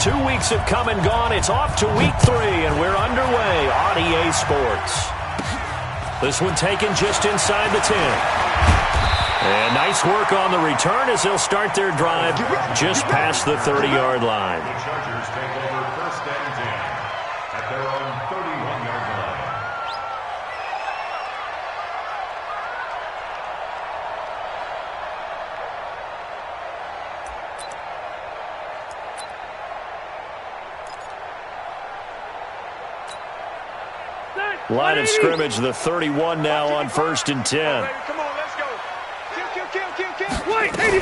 2 weeks have come and gone. It's off to week 3, and we're underway on EA Sports. This one taken just inside the 10. And nice work on the return as they'll start their drive just past the 30-yard line. The Chargers take over first and 10 at their own 31-yard line. Line of scrimmage, the 31 now on first and 10. Come on, let's go. Kill. Wait, 89.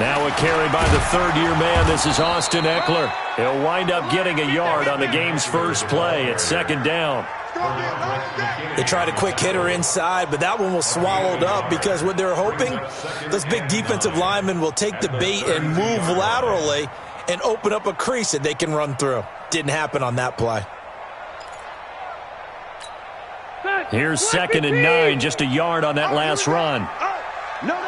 Now a carry by the third-year man. This is Austin Eckler. He'll wind up getting a yard on the game's first play. It's second down. They tried a quick hitter inside, but that one was swallowed up because what they're hoping, those big defensive linemen will take the bait and move laterally and open up a crease that they can run through. Didn't happen on that play. Here's second and 9, just a yard on that last run. No.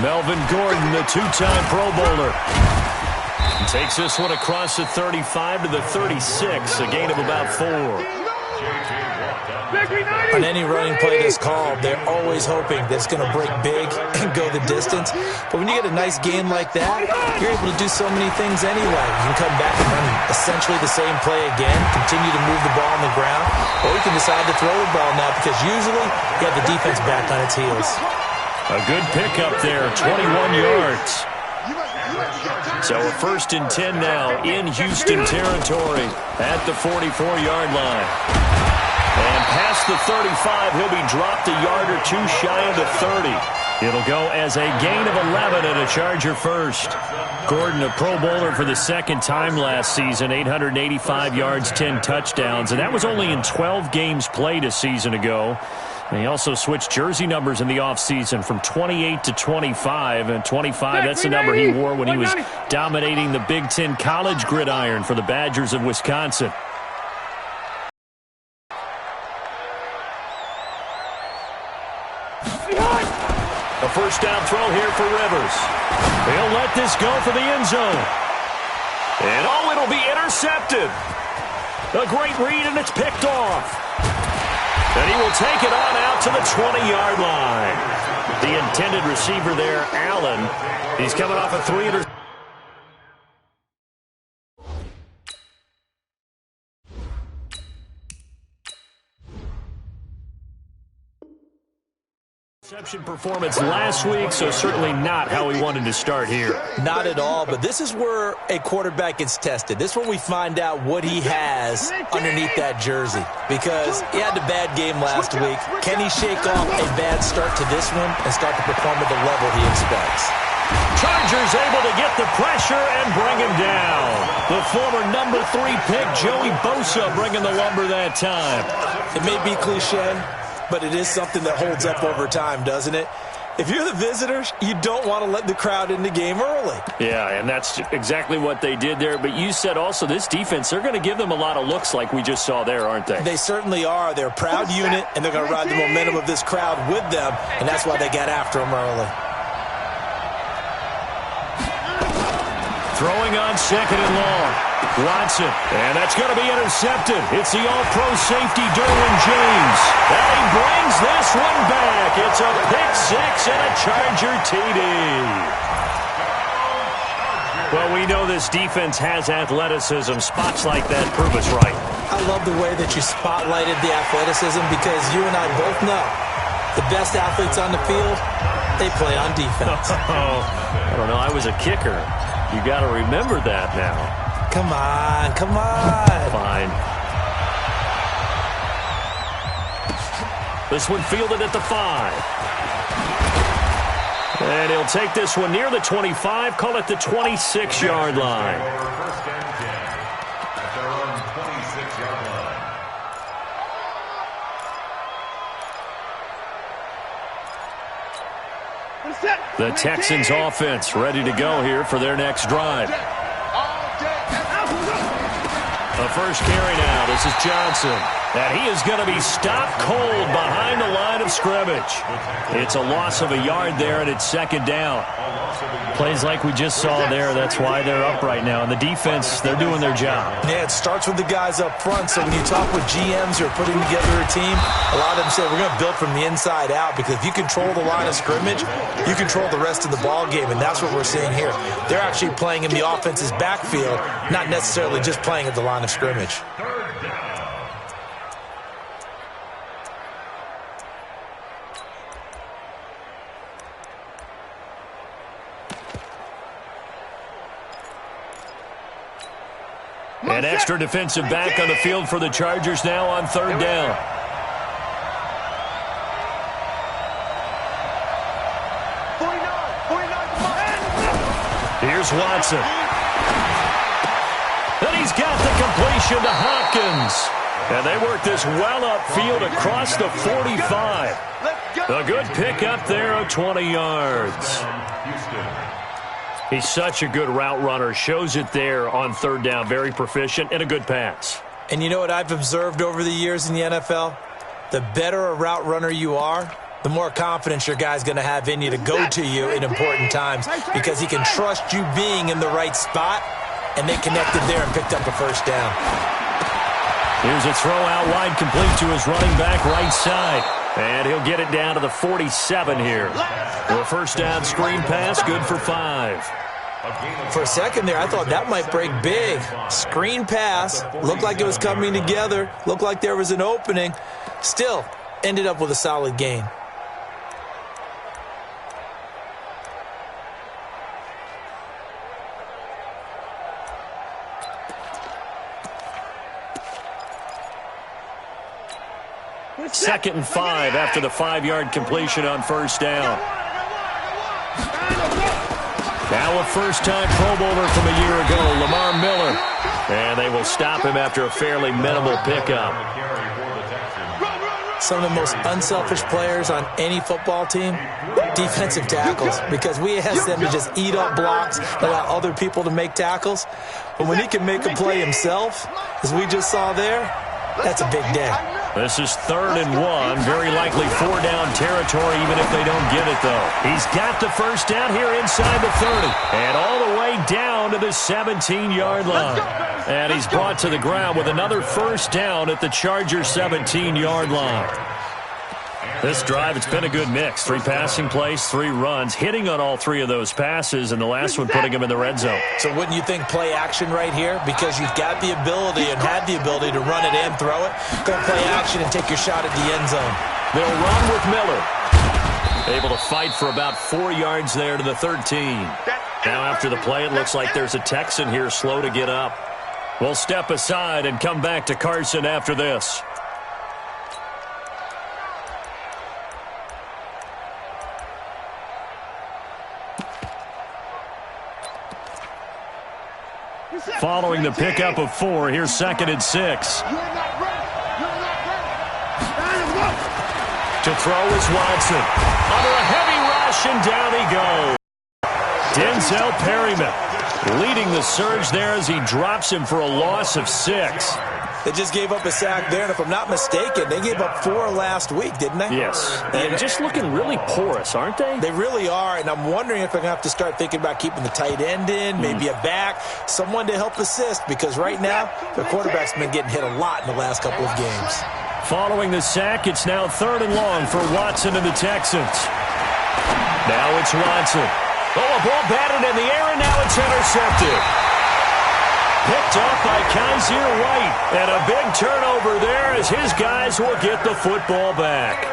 Melvin Gordon, the two-time Pro Bowler. Takes this one across the 35 to the 36, a gain of about 4. On any running play that's called, they're always hoping that it's going to break big and go the distance. But when you get a nice gain like that, you're able to do so many things anyway. You can come back and run essentially the same play again, continue to move the ball on the ground, or you can decide to throw the ball now because usually you have the defense back on its heels. A good pickup there, 21 yards. So a first and 10 now in Houston territory at the 44-yard line. And past the 35, he'll be dropped a yard or two shy of the 30. It'll go as a gain of 11 and a Charger first. Gordon, a Pro Bowler for the second time last season, 885 yards, 10 touchdowns. And that was only in 12 games played a season ago. And he also switched jersey numbers in the offseason from 28 to 25. And 25, that's the number he wore when he was dominating the Big Ten college gridiron for the Badgers of Wisconsin. A first down throw here for Rivers. He'll let this go for the end zone. And it'll be intercepted. A great read, and it's picked off. And he will take it on out to the 20-yard line. The intended receiver there, Allen. He's coming off a 3-interception. Performance last week, so certainly not how we wanted to start here. Not at all, but this is where a quarterback gets tested. This is where we find out what he has underneath that jersey, because he had a bad game last week. Can he shake off a bad start to this one and start to perform at the level he expects? Chargers able to get the pressure and bring him down. The former number 3 pick, Joey Bosa, bringing the lumber that time. It may be cliche, but it is something that holds up over time, doesn't it? If you're the visitors, you don't want to let the crowd in the game early. Yeah, and that's exactly what they did there. But you said also this defense, they're going to give them a lot of looks like we just saw there, aren't they? They certainly are. They're a proud unit, and they're going to ride the momentum of this crowd with them, and that's why they got after them early. Throwing on second and long. Watson, and that's going to be intercepted. It's the all-pro safety, Derwin James. And he brings this one back. It's a pick six and a Charger TD. Well, we know this defense has athleticism. Spots like that prove us right. I love the way that you spotlighted the athleticism because you and I both know the best athletes on the field, they play on defense. I don't know. I was a kicker. You got to remember that now. Come on. Fine. This one fielded at the 5. And he'll take this one near the 25, call it the 26-yard line. First and 10 at their own 26-yard line. The Texans offense ready to go here for their next drive. A first carry now. This is Johnson. And he is going to be stopped cold behind the line of scrimmage. It's a loss of a yard there, and it's second down. Plays like we just saw there, that's why they're up right now. And the defense, they're doing their job. Yeah, it starts with the guys up front. So when you talk with GMs who are putting together a team, a lot of them say we're going to build from the inside out, because if you control the line of scrimmage, you control the rest of the ball game, and that's what we're seeing here. They're actually playing in the offense's backfield, not necessarily just playing at the line of scrimmage. An extra defensive back on the field for the Chargers now on third down. Here's Watson. And he's got the completion to Hopkins. And they work this well upfield across the 45. A good pickup there of 20 yards. He's such a good route runner. Shows it there on third down. Very proficient and a good pass. And you know what I've observed over the years in the NFL? The better a route runner you are, the more confidence your guy's going to have in you to go to you in important times, because he can trust you being in the right spot, and they connected there and picked up a first down. Here's a throw out wide, complete to his running back right side. And he'll get it down to the 47 here. The first down screen pass, good for 5. For a second there, I thought that might break big. Screen pass, looked like it was coming together, looked like there was an opening. Still, ended up with a solid gain. Second and 5 after the 5-yard completion on first down. Now a first-time Pro Bowler from a year ago, Lamar Miller. And they will stop him after a fairly minimal pickup. Some of the most unselfish players on any football team, defensive tackles, because we ask them to just eat up blocks, allow other people to make tackles. But when he can make a play himself, as we just saw there, that's a big day. This is 3rd and 1, very likely 4-down territory, even if they don't get it, though. He's got the first down here inside the 30, and all the way down to the 17-yard line. And he's brought to the ground with another first down at the Chargers' 17-yard line. This drive, it's been a good mix. 3 passing plays, 3 runs, hitting on all 3 of those passes, and the last one putting him in the red zone. So wouldn't you think play action right here? Because you've got the ability and had the ability to run it and throw it. Go play action and take your shot at the end zone. They'll run with Miller. Able to fight for about 4 yards there to the 13. Now after the play, it looks like there's a Texan here slow to get up. We'll step aside and come back to Carson after this. Following the pickup of 4, here's 2nd and 6. To throw is Watson. Under a heavy rush, and down he goes. Denzel Perryman leading the surge there as he drops him for a loss of 6. They just gave up a sack there, and if I'm not mistaken, they gave up 4 last week, didn't they? Yes. And just looking really porous, aren't they? They really are, and I'm wondering if they're going to have to start thinking about keeping the tight end in, maybe a back, someone to help assist, because right now, their quarterback's been getting hit a lot in the last couple of games. Following the sack, it's now 3rd and long for Watson and the Texans. Now it's Watson. Oh, a ball batted in the air, and now it's intercepted. Picked off by Kaiser White, and a big turnover there as his guys will get the football back.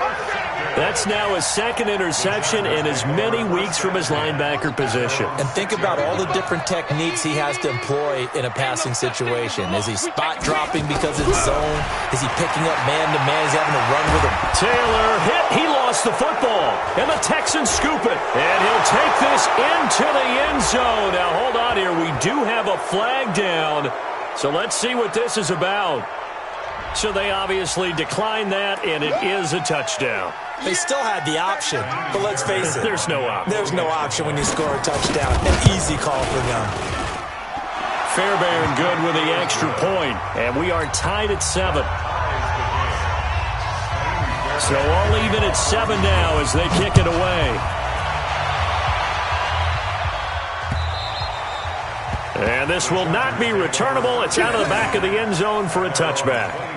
That's now his 2nd interception in as many weeks from his linebacker position. And think about all the different techniques he has to employ in a passing situation. Is he spot dropping because it's zone? Is he picking up man-to-man? Is he having to run with him? Taylor hit. He lost the football. And the Texans scoop it. And he'll take this into the end zone. Now, hold on here. We do have a flag down. So let's see what this is about. So they obviously declined that, and it is a touchdown. They still had the option, but let's face it. There's no option. There's no option when you score a touchdown. An easy call for them. Fairbairn good with the extra point, and we are tied at 7. So all even at 7 now as they kick it away. And this will not be returnable. It's out of the back of the end zone for a touchback.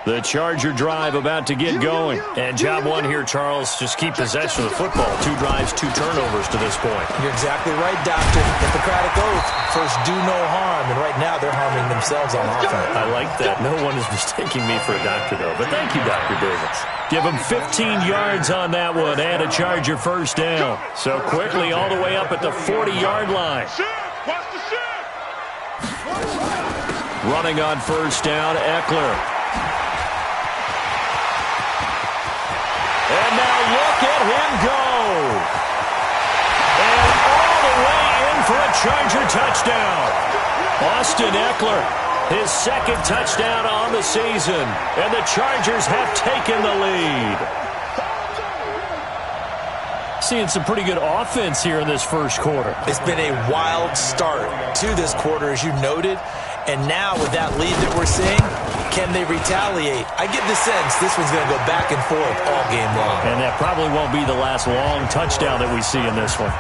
The Charger drive about to get going. And job one here, Charles, just keep possession of the football. 2 drives, 2 turnovers to this point. You're exactly right, Doctor. Hippocratic oath. First, do no harm. And right now, they're harming themselves on offense. I like that. No one is mistaking me for a doctor, though. But thank you, Dr. Davis. Give him 15 yards on that one and a Charger first down. So quickly all the way up at the 40-yard line. Running on first down, Eckler. And now look at him go. And all the way in for a Charger touchdown. Austin Eckler, his second touchdown on the season. And the Chargers have taken the lead. Seeing some pretty good offense here in this first quarter. It's been a wild start to this quarter, as you noted. And now with that lead that we're seeing, can they retaliate? I get the sense this one's going to go back and forth all game long. And that probably won't be the last long touchdown that we see in this one.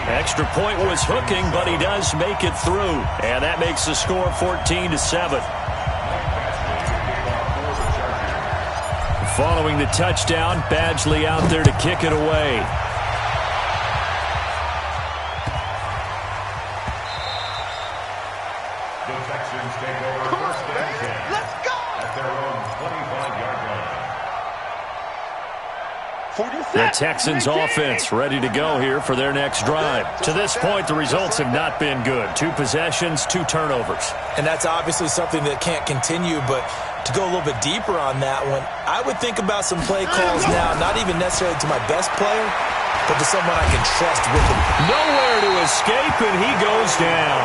Extra point was hooking, but he does make it through. And that makes the score 14-7. Following the touchdown, Badgley out there to kick it away. The Texans offense ready to go here for their next drive. To this point, the results have not been good. 2 possessions, 2 turnovers. And that's obviously something that can't continue, but to go a little bit deeper on that one, I would think about some play calls now, not even necessarily to my best player, but to someone I can trust with him. Nowhere to escape, and he goes down.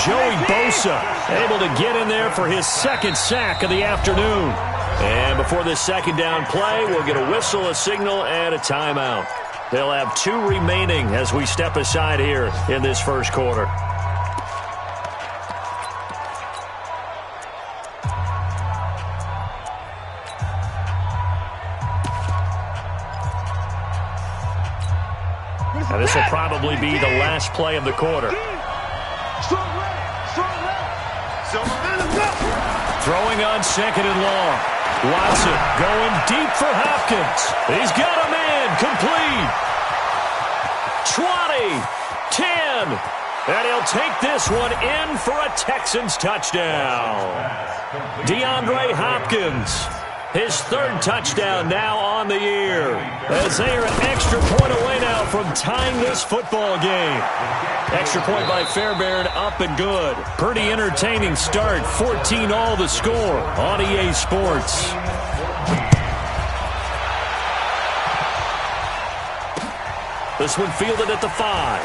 Joey Bosa able to get in there for his second sack of the afternoon. And before this second down play, we'll get a whistle, a signal, and a timeout. They'll have 2 remaining as we step aside here in this first quarter. Now this will probably be the last play of the quarter. Throwing on second and long. Watson going deep for Hopkins. He's got a man complete. 20, 10, and he'll take this one in for a Texans touchdown. DeAndre Hopkins, his 3rd touchdown now on the year, as they are an extra point away now from tying this football game. Extra point by Fairbairn, up and good. Pretty entertaining start. 14 all the score on EA Sports. This one fielded at the 5.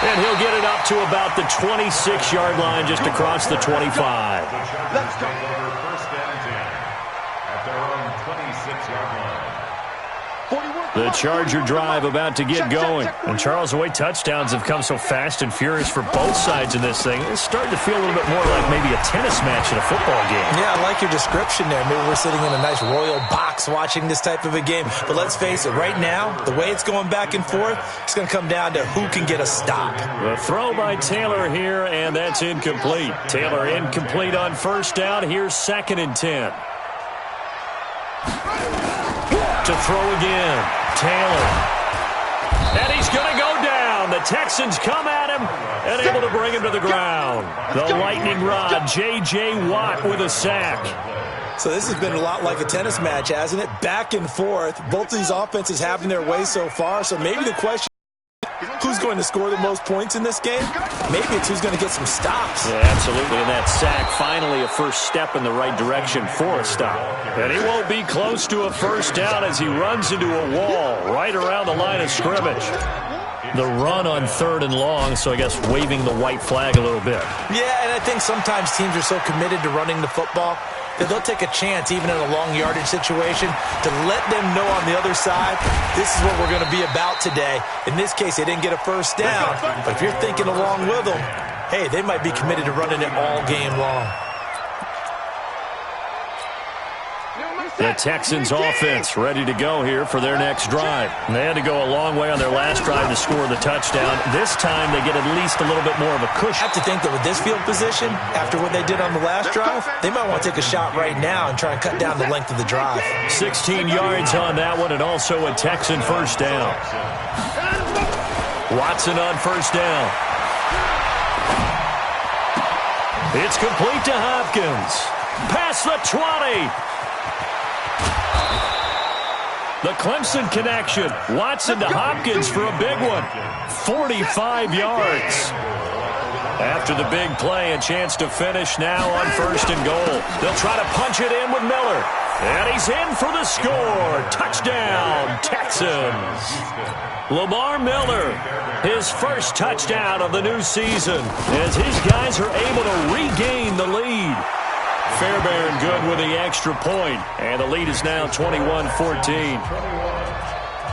And he'll get it up to about the 26-yard line, just across the 25. Let's go. First down 10 at their own 26-yard line. The Charger drive about to get going. And Charles, the way touchdowns have come so fast and furious for both sides in this thing, it's starting to feel a little bit more like maybe a tennis match in a football game. Yeah, I like your description there. Maybe we're sitting in a nice royal box watching this type of a game. But let's face it, right now, the way it's going back and forth, it's going to come down to who can get a stop. The throw by Taylor here, and that's incomplete. Taylor incomplete on first down. Here's 2nd and 10. To throw again, Taylor. And he's going to go down. The Texans come at him and able to bring him to the ground. The lightning rod, J.J. Watt with a sack. So this has been a lot like a tennis match, hasn't it? Back and forth. Both of these offenses having their way so far. So maybe the question is, who's going to score the most points in this game? Maybe it's who's going to get some stops. Yeah, absolutely. And that sack, finally a first step in the right direction for a stop. And he won't be close to a first down as he runs into a wall right around the line of scrimmage. The run on 3rd and long, so I guess waving the white flag a little bit. Yeah, and I think sometimes teams are so committed to running the football, that they'll take a chance, even in a long yardage situation, to let them know on the other side, this is what we're going to be about today. In this case, they didn't get a first down, but if you're thinking along with them, hey, they might be committed to running it all game long. The Texans offense ready to go here for their next drive. They had to go a long way on their last drive to score the touchdown. This time they get at least a little bit more of a cushion. I have to think that with this field position, after what they did on the last drive, they might want to take a shot right now and try and cut down the length of the drive. 16 yards on that one, and also a Texan first down. Watson on first down. It's complete to Hopkins. Past the 20. The Clemson connection. Watson to Hopkins for a big one. 45 yards. After the big play, a chance to finish now on first and goal. They'll try to punch it in with Miller. And he's in for the score. Touchdown, Texans. Lamar Miller, his first touchdown of the new season, as his guys are able to regain the lead. Fairbairn good with the extra point, and the lead is now 21-14.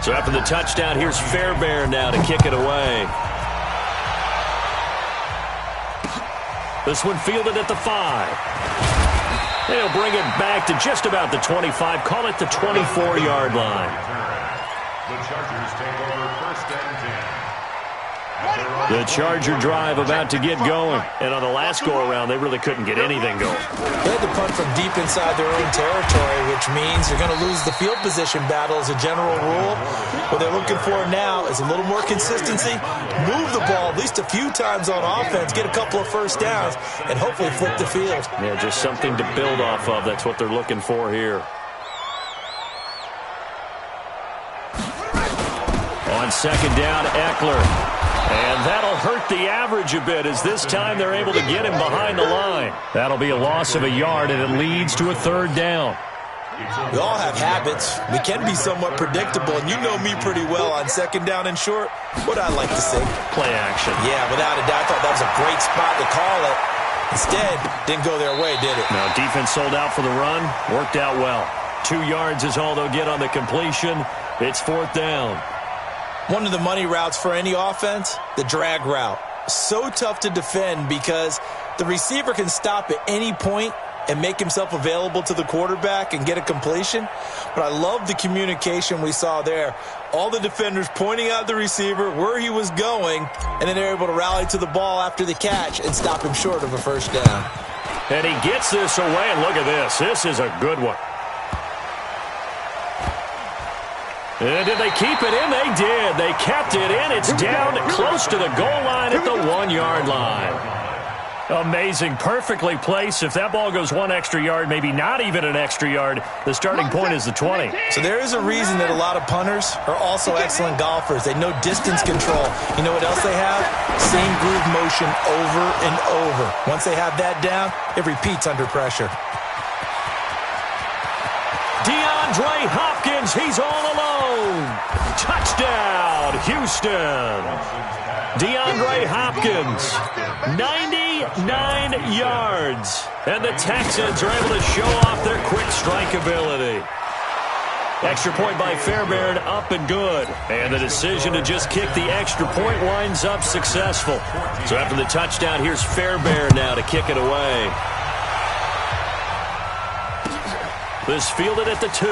So after the touchdown, here's Fairbairn now to kick it away. This one fielded at the 5. They'll bring it back to just about the 25, call it the 24-yard line. The Chargers take over first and 10. The Charger drive about to get going. And on the last go-around, they really couldn't get anything going. They had to punt from deep inside their own territory, which means you're going to lose the field position battle as a general rule. What they're looking for now is a little more consistency, move the ball at least a few times on offense, get a couple of first downs, and hopefully flip the field. Yeah, just something to build off of. That's what they're looking for here. On second down, Eckler. And that'll hurt the average a bit, as this time they're able to get him behind the line. That'll be a loss of a yard, and it leads to a third down. We all have habits. We can be somewhat predictable, and you know me pretty well on second down and short. What I like to say? Play action. Yeah, without a doubt. I thought that was a great spot to call it. Instead, didn't go their way, did it? Now, defense sold out for the run. Worked out well. 2 yards is all they'll get on the completion. It's fourth down. One of the money routes for any offense, the drag route. So tough to defend because the receiver can stop at any point and make himself available to the quarterback and get a completion. But I love the communication we saw there. All the defenders pointing out the receiver, where he was going, and then they're able to rally to the ball after the catch and stop him short of a first down. And he gets this away, and look at this. This is a good one. And did they keep it in? They did. They kept it in. It's down close to the goal line at the 1-yard line. Amazing. Perfectly placed. If that ball goes 1 extra yard, maybe not even an extra yard, the starting point is the 20. So there is a reason that a lot of punters are also excellent golfers. They know distance control. You know what else they have? Same groove motion over and over. Once they have that down, it repeats under pressure. DeAndre Hopkins, he's all alone. Touchdown, Houston. DeAndre Hopkins, 99 yards. And the Texans are able to show off their quick strike ability. Extra point by Fairbairn, up and good. And the decision to just kick the extra point winds up successful. So after the touchdown, here's Fairbairn now to kick it away. This fielded at the 2.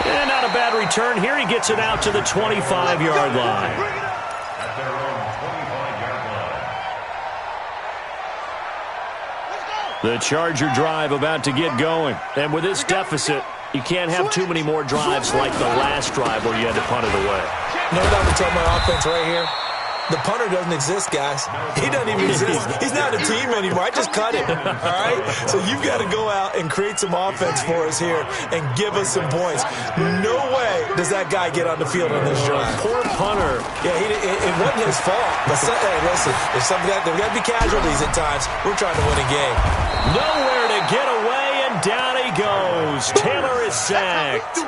And not a bad return here. He gets it out to the 25-yard line. At their own 25-yard line. The Charger drive about to get going. And with this deficit, you can't have too many more drives like the last drive where you had to punt it away. You know what I would tell my offense right here? The punter doesn't exist, guys. He doesn't even exist. He's not a team anymore. I just cut him, all right? So you've got to go out and create some offense for us here and give us some points. No way does that guy get on the field on this drive. Poor punter. Yeah, it wasn't his fault. But hey, listen, there's got to be casualties at times. We're trying to win a game. Nowhere to get away, and down he goes. Taylor is sacked.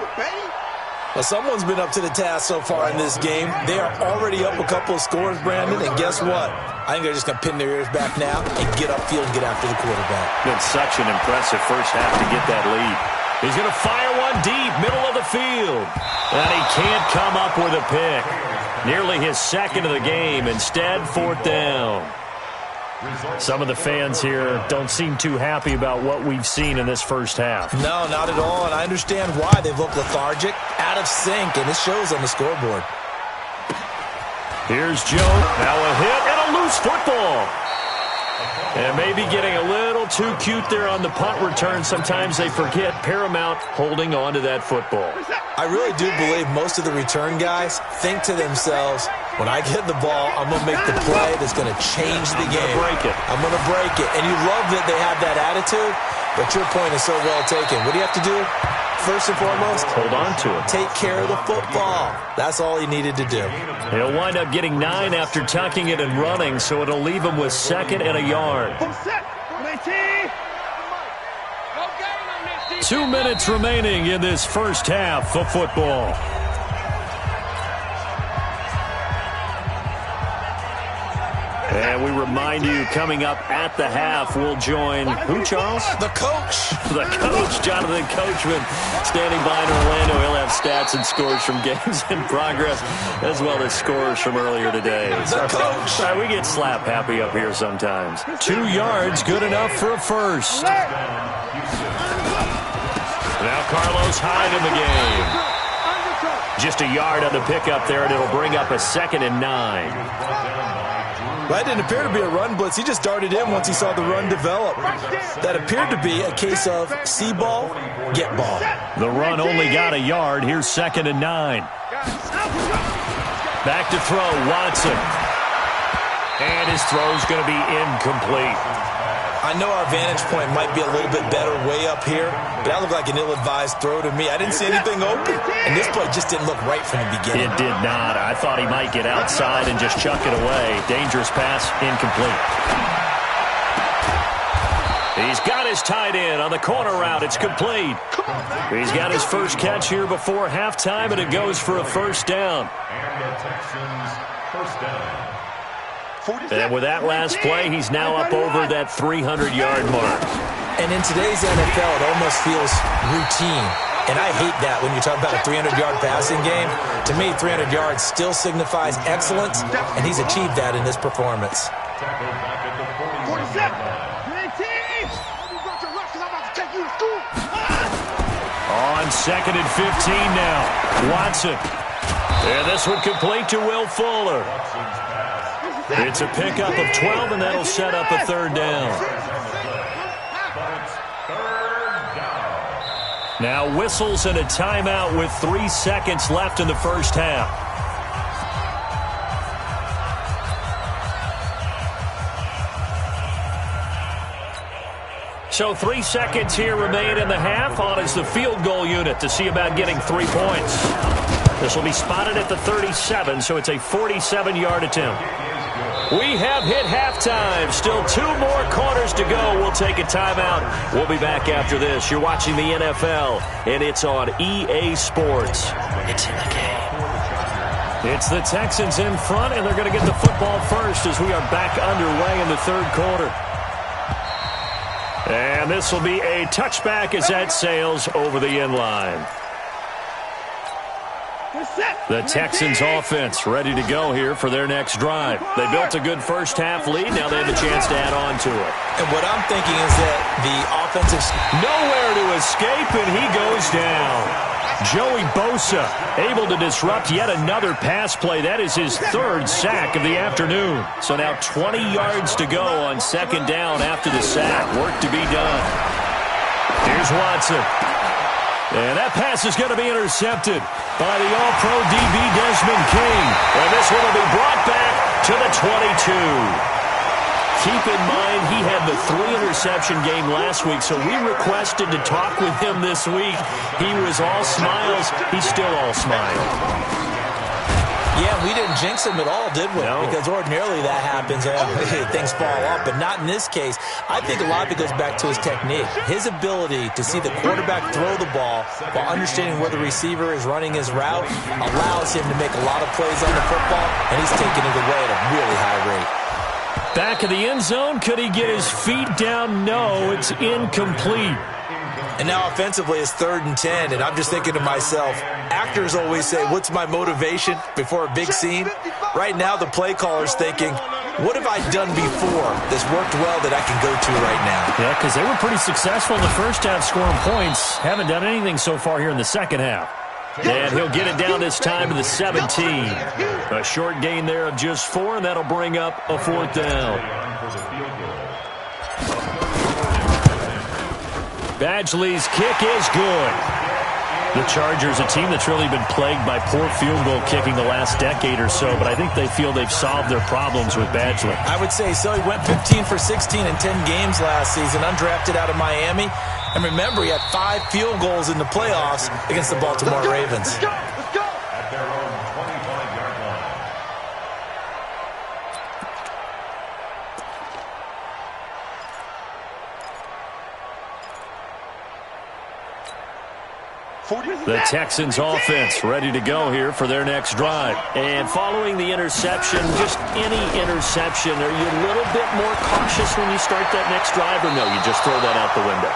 Well, someone's been up to the task so far in this game. They are already up a couple of scores, Brandon, and guess what? I think they're just going to pin their ears back now and get upfield and get after the quarterback. Been such an impressive first half to get that lead. He's going to fire one deep, middle of the field. And he can't come up with a pick. Nearly his second of the game. Instead, 4th down. Some of the fans here don't seem too happy about what we've seen in this first half. No, not at all, and I understand why. They've looked lethargic, out of sync, and it shows on the scoreboard. Here's Joe. Now a hit and a loose football. And maybe getting a little too cute there on the punt return. Sometimes they forget paramount holding on to that football. I really do believe most of the return guys think to themselves, when I get the ball, I'm going to make the play that's going to change the game. I'm going to break it. And you love that they have that attitude, but your point is so well taken. What do you have to do? First and foremost, hold on to it. Take care of the football. That's all he needed to do. He'll wind up getting 9 after tucking it and running, so it'll leave him with 2nd and a yard. 2 minutes remaining in this first half of football. And we remind you, coming up at the half, we'll join who, Charles? The coach. The coach, Jonathan Coachman, standing by in Orlando. He'll have stats and scores from games in progress, as well as scores from earlier today. The coach. Sorry, we get slap happy up here sometimes. 2 yards, good enough for a first. Now Carlos Hyde in the game. Just a yard on the pickup there, and it'll bring up a 2nd and 9. That didn't appear to be a run blitz. He just darted in once he saw the run develop. That appeared to be a case of see ball, get ball. The run only got a yard. Here's 2nd and 9. Back to throw, Watson. And his throw's going to be incomplete. I know our vantage point might be a little bit better way up here, but that looked like an ill-advised throw to me. I didn't see anything open, and this play just didn't look right from the beginning. It did not. I thought he might get outside and just chuck it away. Dangerous pass, incomplete. He's got his tight end on the corner route. It's complete. He's got his first catch here before halftime, and it goes for a first down. And the Texans first down. And with that last play, he's now up over that 300-yard mark. And in today's NFL, it almost feels routine. And I hate that when you talk about a 300-yard passing game. To me, 300 yards still signifies excellence, and he's achieved that in this performance. On 2nd and 15 now. Watson. And this one complete to Will Fuller. It's a pickup of 12, and that'll set up a 3rd down. Now whistles and a timeout with 3 seconds left in the first half. So 3 seconds here remain in the half. On is the field goal unit to see about getting 3 points. This will be spotted at the 37, so it's a 47-yard attempt. We have hit halftime. Still 2 more quarters to go. We'll take a timeout. We'll be back after this. You're watching the NFL, and it's on EA Sports. It's in the game. It's the Texans in front, and they're going to get the football first as we are back underway in the 3rd quarter. And this will be a touchback as that sails over the end line. The Texans offense ready to go here for their next drive. They built a good first half lead. Now they have a chance to add on to it. And what I'm thinking is that the offensive... Nowhere to escape, and he goes down. Joey Bosa able to disrupt yet another pass play. That is his 3rd sack of the afternoon. So now 20 yards to go on 2nd down after the sack. Work to be done. Here's Watson. And that pass is going to be intercepted by the All-Pro DB Desmond King. And this one will be brought back to the 22. Keep in mind, he had the 3-interception game last week, so we requested to talk with him this week. He was all smiles. He's still all smiles. Yeah, we didn't jinx him at all, did we? No. Because ordinarily that happens. Things fall off, but not in this case. I think a lot of it goes back to his technique. His ability to see the quarterback throw the ball while understanding where the receiver is running his route allows him to make a lot of plays on the football, and he's taking it away at a really high rate. Back of the end zone. Could he get his feet down? No, it's incomplete. And now offensively it's 3rd and 10, and I'm just thinking to myself, actors always say, what's my motivation before a big scene? Right now the play caller's thinking, what have I done before that's worked well that I can go to right now? Yeah, because they were pretty successful in the first half scoring points. Haven't done anything so far here in the second half. And he'll get it down this time to the 17. A short gain there of just 4, and that'll bring up a 4th down. Badgley's kick is good. The Chargers, a team that's really been plagued by poor field goal kicking the last decade or so, but I think they feel they've solved their problems with Badgley. I would say so. He went 15 for 16 in 10 games last season, undrafted out of Miami. And remember, he had 5 field goals in the playoffs against the Baltimore Ravens. At their own 25-yard line. The Texans offense ready to go here for their next drive. And following the interception, just any interception, are you a little bit more cautious when you start that next drive, or no, you just throw that out the window?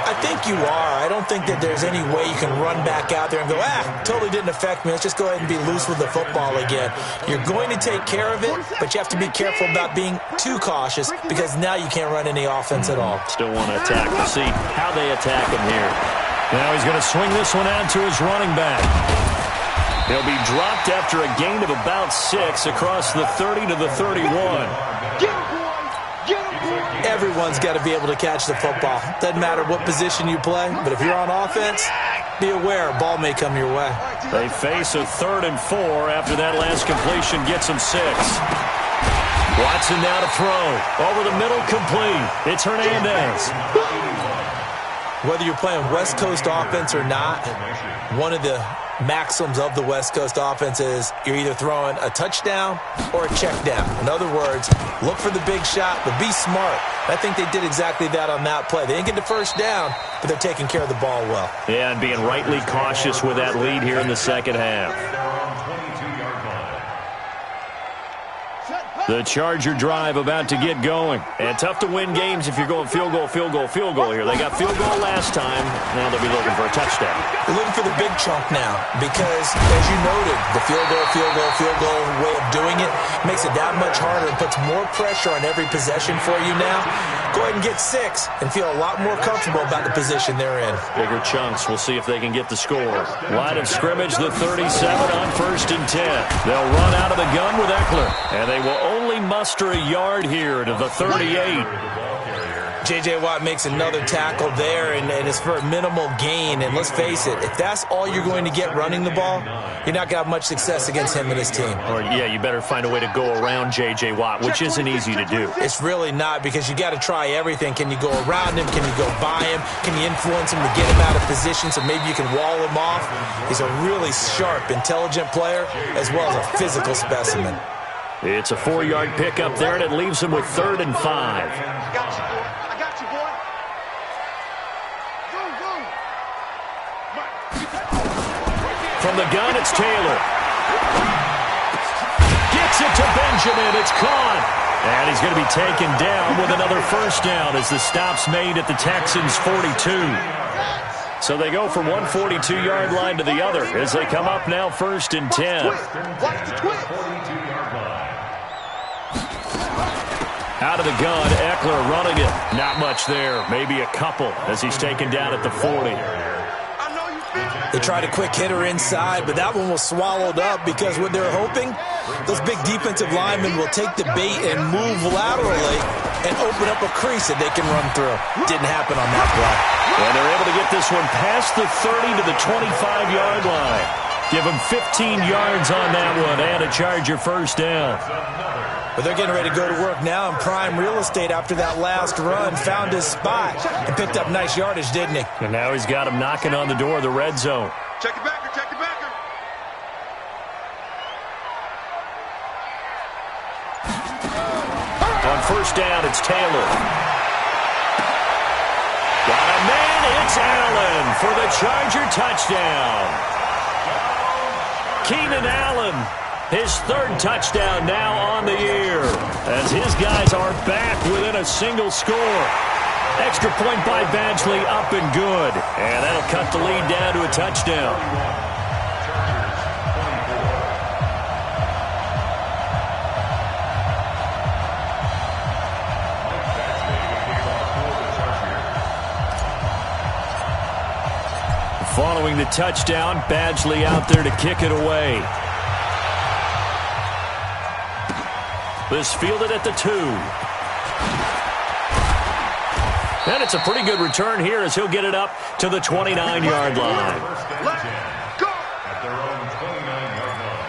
I think you are. I don't think that there's any way you can run back out there and go, totally didn't affect me. Let's just go ahead and be loose with the football again. You're going to take care of it, but you have to be careful about being too cautious because now you can't run any offense at all. Still want to attack. We'll see how they attack him here. Now he's going to swing this one out to his running back. He'll be dropped after a gain of about 6 across the 30 to the 31. Everyone's got to be able to catch the football. Doesn't matter what position you play, but if you're on offense, be aware a ball may come your way. They face a 3rd and 4 after that last completion gets them 6. Watson now to throw. Over the middle, complete. It's Hernandez. Whether you're playing West Coast offense or not, one of the maxims of the West Coast offense is you're either throwing a touchdown or a check down. In other words, look for the big shot, but be smart. I think they did exactly that on that play. They didn't get the first down, but they're taking care of the ball well. Yeah, and being rightly cautious with that lead here in the second half. The Charger drive about to get going. And tough to win games if you're going field goal, field goal, field goal here. They got field goal last time. Now they'll be looking for a touchdown. They're looking for the big chunk now because, as you noted, the field goal way of doing it makes it that much harder and puts more pressure on every possession for you now. Go ahead and get 6 and feel a lot more comfortable about the position they're in. Bigger chunks. We'll see if they can get the score. Line of scrimmage, the 37 on 1st and 10. They'll run out of the gun with Eckler. And they will only muster a yard here to the 38. J.J. Watt makes another tackle there, and it's for a minimal gain. And let's face it, if that's all you're going to get running the ball, you're not going to have much success against him and his team. Or, yeah, you better find a way to go around J.J. Watt, which isn't easy to do. It's really not because you got to try everything. Can you go around him? Can you go by him? Can you influence him to get him out of position so maybe you can wall him off? He's a really sharp, intelligent player as well as a physical specimen. It's a 4-yard pickup there, and it leaves him with 3rd and 5. I got you, boy. From the gun, it's Taylor. Gets it to Benjamin. It's caught. And he's going to be taken down with another first down as the stop's made at the Texans' 42. So they go from one 42-yard line to the other as they come up now 1st and 10. Out of the gun, Eckler running it. Not much there. Maybe a couple as he's taken down at the 40. They tried a quick hitter inside, but that one was swallowed up because what they're hoping, those big defensive linemen will take the bait and move laterally and open up a crease that they can run through. Didn't happen on that play. And they're able to get this one past the 30 to the 25-yard line. Give them 15 yards on that one and a Charger first down. But they're getting ready to go to work now in prime real estate after that last run. Found his spot and picked up nice yardage, didn't he? And now he's got him knocking on the door of the red zone. Check it backer, check it backer. On first down, it's Taylor. Got a man, it's Allen for the Charger touchdown. Keenan Allen His third touchdown now on the year, as his guys are back within a single score. Extra point by Badgley, up and good. And that'll cut the lead down to a touchdown. Following the touchdown, Badgley out there to kick it away. This fielded at the 2. And it's a pretty good return here as he'll get it up to the 29-yard line. Let's go! At their own 29-yard line.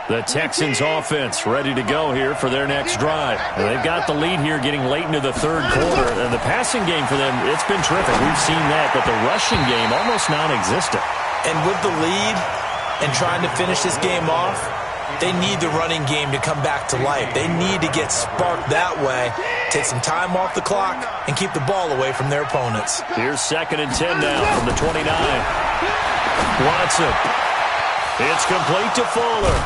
The Texans offense ready to go here for their next drive. And they've got the lead here getting late into the third quarter. And the passing game for them, it's been terrific. We've seen that, but the rushing game almost non-existent. And with the lead and trying to finish this game off, they need the running game to come back to life. They need to get sparked that way, take some time off the clock, and keep the ball away from their opponents. Here's 2nd and 10 now from the 29. Watson. It's complete to Fuller.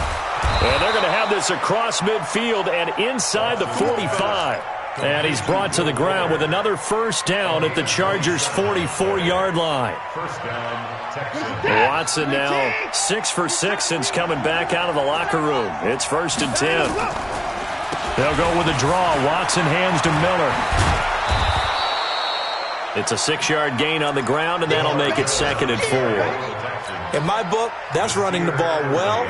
And they're going to have this across midfield and inside the 45. And he's brought to the ground with another first down at the Chargers' 44-yard line. First down, Texans. Watson now 6 for 6 since coming back out of the locker room. It's 1st and 10. They'll go with a draw. Watson hands to Miller. It's a 6-yard gain on the ground, and that'll make it 2nd and 4. In my book, that's running the ball well,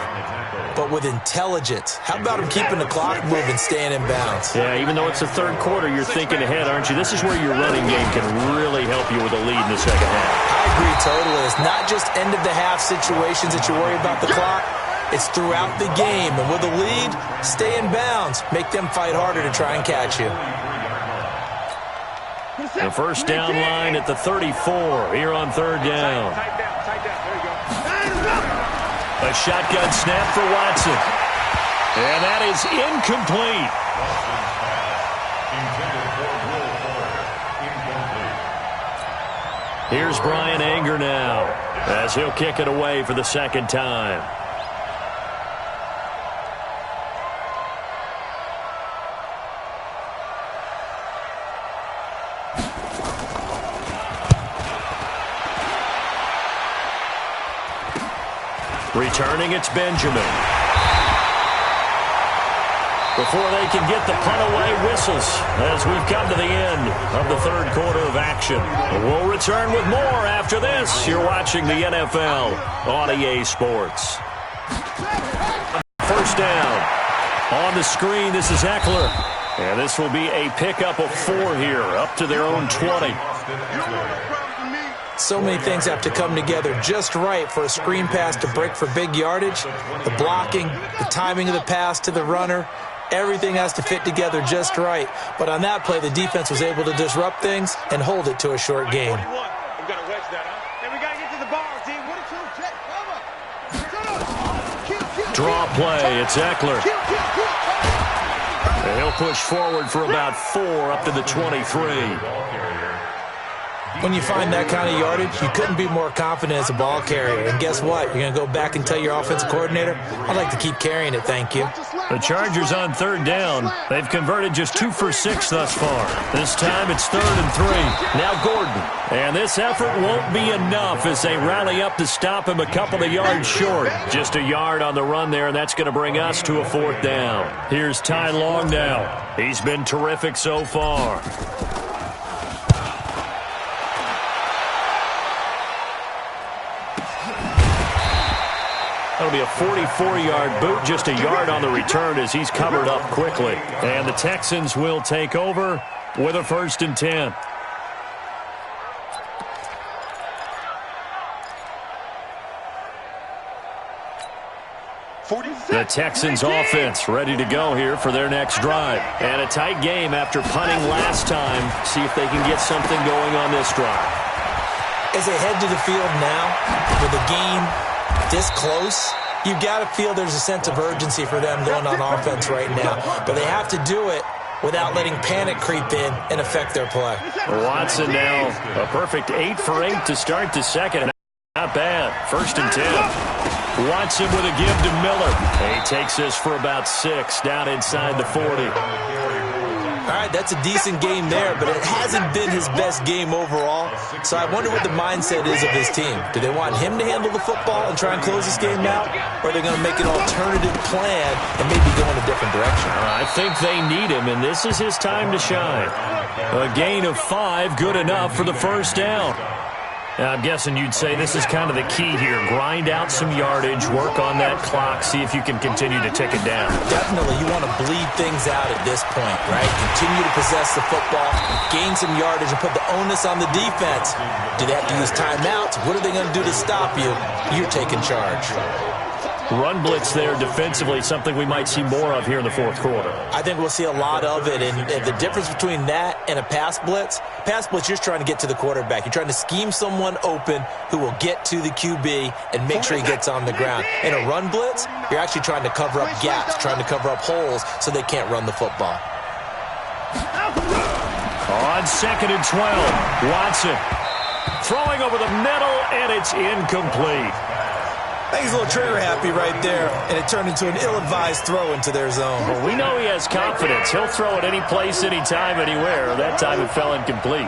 but with intelligence. How about him keeping the clock moving, staying in bounds? Yeah, even though it's the third quarter, you're thinking ahead, aren't you? This is where your running game can really help you with a lead in the second half. I agree totally. It's not just end-of-the-half situations that you worry about the clock. It's throughout the game. And with a lead, stay in bounds. Make them fight harder to try and catch you. The first down line at the 34 here on 3rd down. A shotgun snap for Watson. And that is incomplete. Here's Brian Anger now as he'll kick it away for the 2nd time. Returning, it's Benjamin. Before they can get the punt away, whistles as we've come to the end of the third quarter of action. We'll return with more after this. You're watching the NFL on EA Sports. First down. On the screen, this is Eckler. And this will be a pickup of 4 here, up to their own 20. So many things have to come together just right for a screen pass to break for big yardage. The blocking, the timing of the pass to the runner, everything has to fit together just right. But on that play, the defense was able to disrupt things and hold it to a short game. Draw play, it's Eckler. And he'll push forward for about 4 up to the 23. When you find that kind of yardage, you couldn't be more confident as a ball carrier. And guess what? You're going to go back and tell your offensive coordinator, I'd like to keep carrying it, thank you. The Chargers on 3rd down. They've converted just 2 for 6 thus far. This time it's 3rd and 3. Now Gordon. And this effort won't be enough as they rally up to stop him a couple of yards short. Just a yard on the run there, and that's going to bring us to a 4th down. Here's Ty Long now. He's been terrific so far. That'll be a 44-yard boot, just a yard on the return as he's covered up quickly. And the Texans will take over with a 1st and 10. The Texans offense ready to go here for their next drive. And a tight game after punting last time. See if they can get something going on this drive. As they head to the field now, with a game this close, You've got to feel there's a sense of urgency for them going on offense right now. But they have to do it without letting panic creep in and affect their play. Watson now a perfect 8 for 8 to start the second. Not bad. 1st and 10. Watson with a give to Miller. He takes this for about 6 down inside the 40. All right, that's a decent game there, but it hasn't been his best game overall. So I wonder what the mindset is of his team. Do they want him to handle the football and try and close this game out? Or are they going to make an alternative plan and maybe go in a different direction? I think they need him, and this is his time to shine. A gain of 5, good enough for the 1st down. Now, I'm guessing you'd say this is kind of the key here. Grind out some yardage, work on that clock, see if you can continue to tick it down. Definitely, you want to bleed things out at this point, right? Continue to possess the football, gain some yardage, and put the onus on the defense. Do they have to use timeouts? What are they going to do to stop you? You're taking charge. Run blitz there defensively, something we might see more of here in the 4th quarter. I think we'll see a lot of it, and the difference between that and a pass blitz, you're just trying to get to the quarterback. You're trying to scheme someone open who will get to the QB and make sure he gets on the ground. In a run blitz, you're actually trying to cover up gaps, trying to cover up holes so they can't run the football. On 2nd and 12, Watson throwing over the middle, and it's incomplete. I think he's a little trigger-happy right there, and it turned into an ill-advised throw into their zone. Well, we know he has confidence. He'll throw it any place, anytime, anywhere. That time it fell incomplete.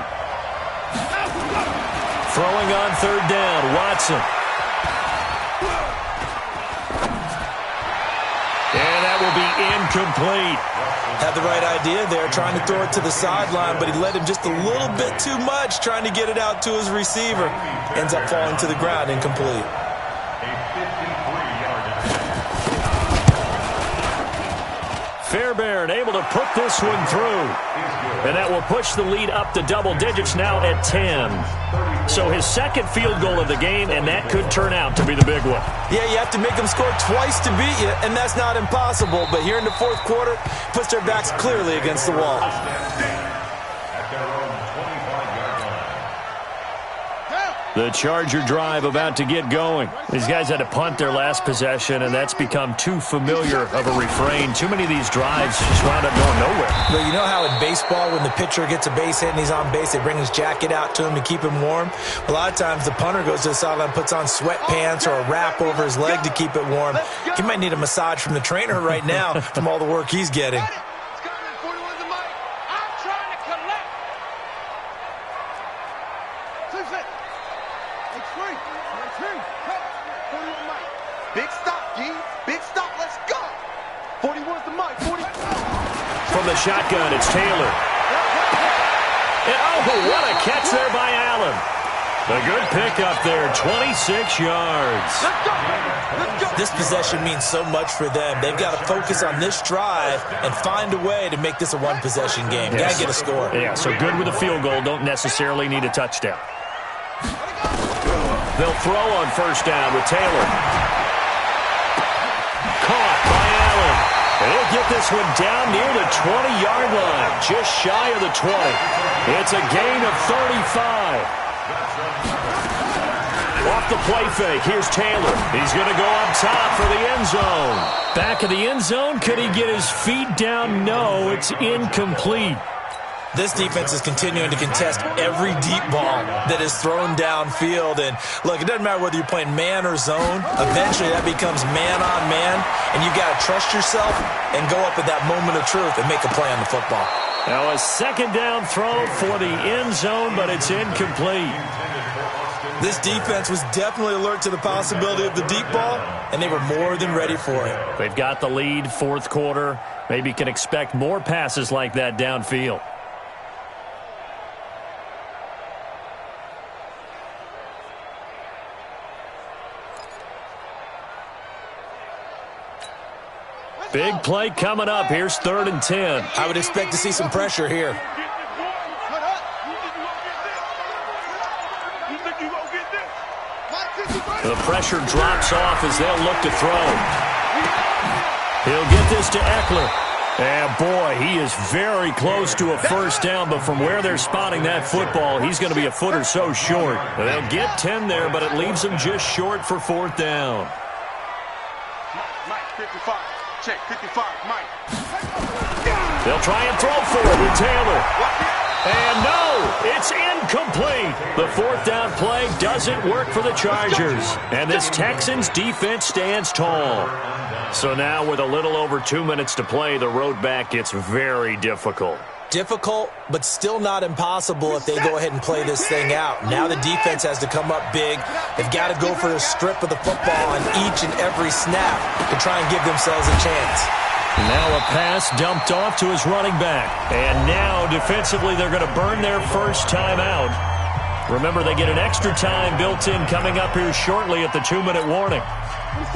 Throwing on 3rd down, Watson. And that will be incomplete. Had the right idea there, trying to throw it to the sideline, but he led him just a little bit too much, trying to get it out to his receiver. Ends up falling to the ground, incomplete. Fairbairn able to put this one through. And that will push the lead up to double digits now at 10. So his 2nd field goal of the game, and that could turn out to be the big one. Yeah, you have to make them score twice to beat you, and that's not impossible. But here in the 4th quarter, puts their backs clearly against the wall. The Charger drive about to get going. These guys had to punt their last possession, and that's become too familiar of a refrain. Too many of these drives just wound up going nowhere. But you know how in baseball, when the pitcher gets a base hit and he's on base, they bring his jacket out to him to keep him warm? A lot of times the punter goes to the sideline, puts on sweatpants or a wrap over his leg to keep it warm. He might need a massage from the trainer right now from all the work he's getting. Big stop, G. Big stop. Let's go. 41's the mic. 40. From the shotgun, it's Taylor. And oh, what a catch there by Allen. A good pickup there, 26 yards. Let's go. Let's go. This possession means so much for them. They've got to focus on this drive and find a way to make this a one-possession game. Got to get a score. Yeah, so good with a field goal. Don't necessarily need a touchdown. They'll throw on 1st down with Taylor. Caught by Allen. And he'll get this one down near the 20-yard line, just shy of the 20. It's a gain of 35. Off the play fake, here's Taylor. He's going to go up top for the end zone. Back of the end zone, could he get his feet down? No, it's incomplete. This defense is continuing to contest every deep ball that is thrown downfield. And, look, it doesn't matter whether you're playing man or zone. Eventually, that becomes man-on-man, and you got to trust yourself and go up at that moment of truth and make a play on the football. Now a 2nd down throw for the end zone, but it's incomplete. This defense was definitely alert to the possibility of the deep ball, and they were more than ready for it. They've got the lead, 4th quarter. Maybe can expect more passes like that downfield. Big play coming up. Here's 3rd and 10. I would expect to see some pressure here. The pressure drops off as they'll look to throw. He'll get this to Eckler. And, boy, he is very close to a 1st down, but from where they're spotting that football, he's going to be a foot or so short. They'll get 10 there, but it leaves them just short for 4th down. 55. Check 55, Mike. They'll try and throw for it with Taylor. And no, it's incomplete. The fourth down play doesn't work for the Chargers. And this Texans defense stands tall. So now with a little over 2 minutes to play, the road back gets very difficult. Difficult, but still not impossible if they go ahead and play this thing out. Now the defense has to come up big. They've got to go for the strip of the football on each and every snap to try and give themselves a chance. Now a pass dumped off to his running back. And now defensively they're going to burn their first time out. Remember, they get an extra time built in coming up here shortly at the 2-minute warning.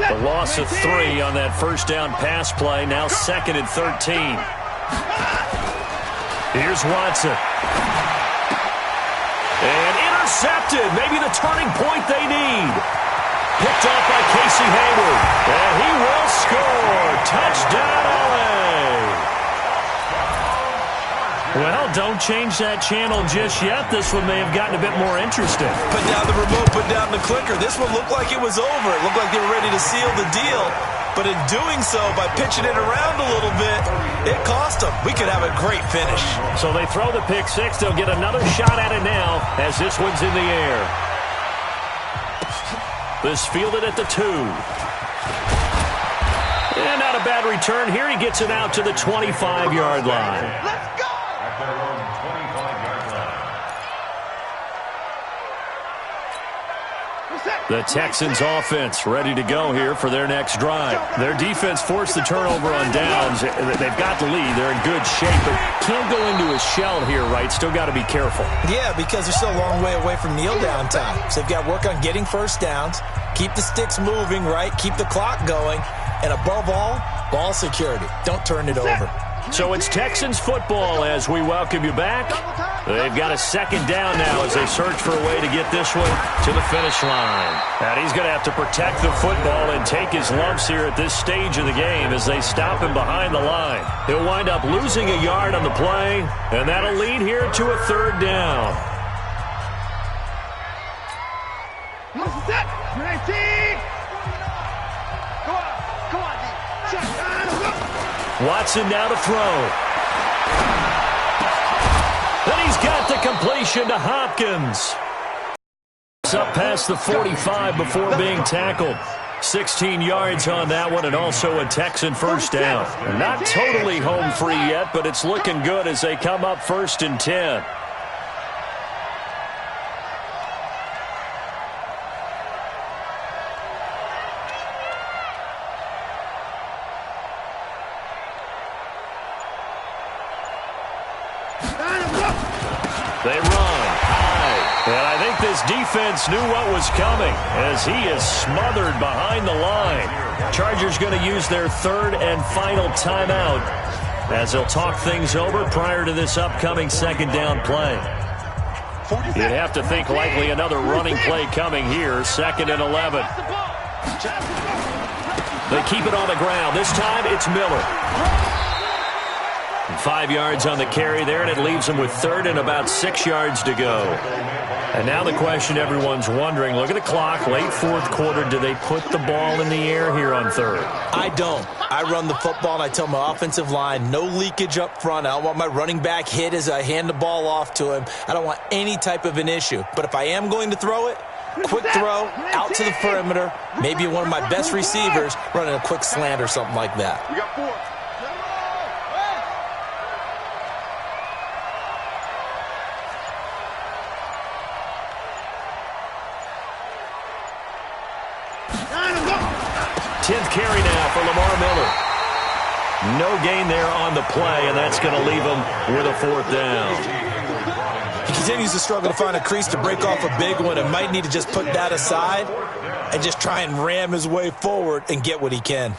The loss of 3 on that first down pass play. Now 2nd and 13. Here's Watson. And intercepted. Maybe the turning point they need. Picked off by Casey Hayward. And he will score. Touchdown, LA. Well, don't change that channel just yet. This one may have gotten a bit more interesting. Put down the remote, put down the clicker. This one looked like it was over. It looked like they were ready to seal the deal. But in doing so, by pitching it around a little bit, it cost them. We could have a great finish. So they throw the pick six. They'll get another shot at it now as this one's in the air. This fielded at the 2. And not a bad return here. He gets it out to the 25-yard line. Let's go! At their own 25-yard line. The Texans offense ready to go here for their next drive. Their defense forced the turnover on downs. They've got the lead. They're in good shape, but can't go into a shell here, right? Still got to be careful. Yeah, because they're still a long way away from kneel down time. So they've got to work on getting first downs, keep the sticks moving, right? Keep the clock going. And above all, ball security. Don't turn it over. So it's Texans football as we welcome you back. They've got a second down now as they search for a way to get this one to the finish line. And he's going to have to protect the football and take his lumps here at this stage of the game as they stop him behind the line. He'll wind up losing a yard on the play, and that'll lead here to a third down. Watson now to throw. Then he's got the completion to Hopkins. Up past the 45 before being tackled. 16 yards on that one, and also a Texan first down. Not totally home free yet, but it's looking good as they come up 1st and 10. They run high. And I think this defense knew what was coming as he is smothered behind the line. Chargers going to use their 3rd and final timeout as they'll talk things over prior to this upcoming second down play. You'd have to think likely another running play coming here. 2nd and 11. They keep it on the ground. This time it's Miller. 5 yards on the carry there, and it leaves them with 3rd and about 6 yards to go. And now the question everyone's wondering, look at the clock, late 4th quarter, do they put the ball in the air here on 3rd? I don't. I run the football, and I tell my offensive line, no leakage up front. I don't want my running back hit as I hand the ball off to him. I don't want any type of an issue. But if I am going to throw it, quick throw, out to the perimeter, maybe one of my best receivers running a quick slant or something like that. We got 4. Carry now for Lamar Miller. No gain there on the play, and that's going to leave him with a 4th down. He continues to struggle to find a crease to break off a big one and might need to just put that aside and just try and ram his way forward and get what he can.